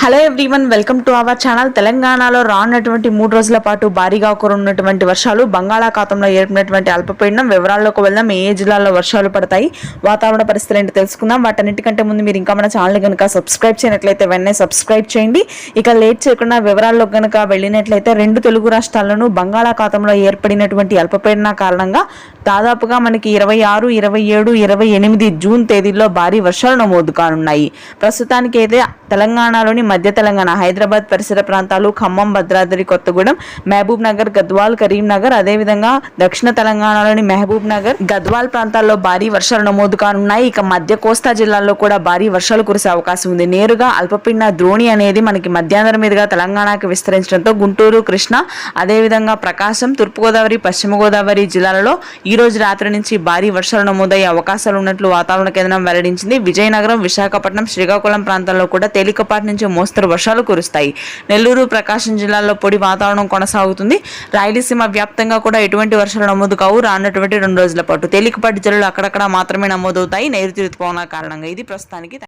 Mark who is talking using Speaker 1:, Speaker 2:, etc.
Speaker 1: Hello everyone, welcome to our channel. తెలంగాణలో రానున్నటువంటి 3 రోజుల పాటు భారీగా కురున్నటువంటి వర్షాలు, బంగాళాఖాతంలో ఏర్పడినటువంటి అల్పపీడనం వివరాల్లోకి వెళ్దాం. ఏ జిల్లాల్లో వర్షాలు పడతాయి, వాతావరణ పరిస్థితులు ఏంటో తెలుసుకుందాం. వాటన్నిటికంటే ముందు మీరు ఇంకా మన ఛానల్ కనుక సబ్స్క్రైబ్ చేయనట్లయితే వెంటనే సబ్స్క్రైబ్ చేయండి. ఇక లేట్ చేయకుండా వివరాల్లో కనుక వెళ్ళినట్లయితే 2 తెలుగు రాష్ట్రాల్లోనూ బంగాళాఖాతంలో ఏర్పడినటువంటి అల్పపీడన కారణంగా దాదాపుగా మనకి 26, 27, 28 జూన్ తేదీల్లో భారీ వర్షాలు నమోదు కానున్నాయి. ప్రస్తుతానికి అయితే తెలంగాణలోని మధ్య తెలంగాణ, హైదరాబాద్ పరిసర ప్రాంతాలు, ఖమ్మం, భద్రాద్రి కొత్తగూడెం, మహబూబ్ నగర్, గద్వాల్, కరీంనగర్, అదేవిధంగా దక్షిణ తెలంగాణలోని మహబూబ్ నగర్, గద్వాల్ ప్రాంతాల్లో భారీ వర్షాలు నమోదు కానున్నాయి. ఇక మధ్య కోస్తా జిల్లాల్లో కూడా భారీ వర్షాలు కురిసే అవకాశం ఉంది. నేరుగా అల్పపీడన ద్రోణి అనేది మనకి మధ్యాంధ్ర మీదుగా తెలంగాణకి విస్తరించడంతో గుంటూరు, కృష్ణా, అదేవిధంగా ప్రకాశం, తూర్పుగోదావరి, పశ్చిమ గోదావరి జిల్లాలలో ఈ రోజు రాత్రి నుంచి భారీ వర్షాలు నమోదయ్యే అవకాశాలు ఉన్నట్లు వాతావరణ కేంద్రం వెల్లడించింది. విజయనగరం, విశాఖపట్నం, శ్రీకాకుళం ప్రాంతాల్లో కూడా తేలికపాటి నుంచి మోస్తరు వర్షాలు కురుస్తాయి. నెల్లూరు, ప్రకాశం జిల్లాల్లో పొడి వాతావరణం కొనసాగుతుంది. రాయలసీమ వ్యాప్తంగా కూడా ఎటువంటి వర్షాలు నమోదు కావు. రానున్నటువంటి 2 రోజుల పాటు తేలికపాటి జల్లులు అక్కడక్కడ మాత్రమే నమోదవుతాయి నైరుతి రుతుపవనాల కారణంగా. ఇది ప్రస్తుతానికి.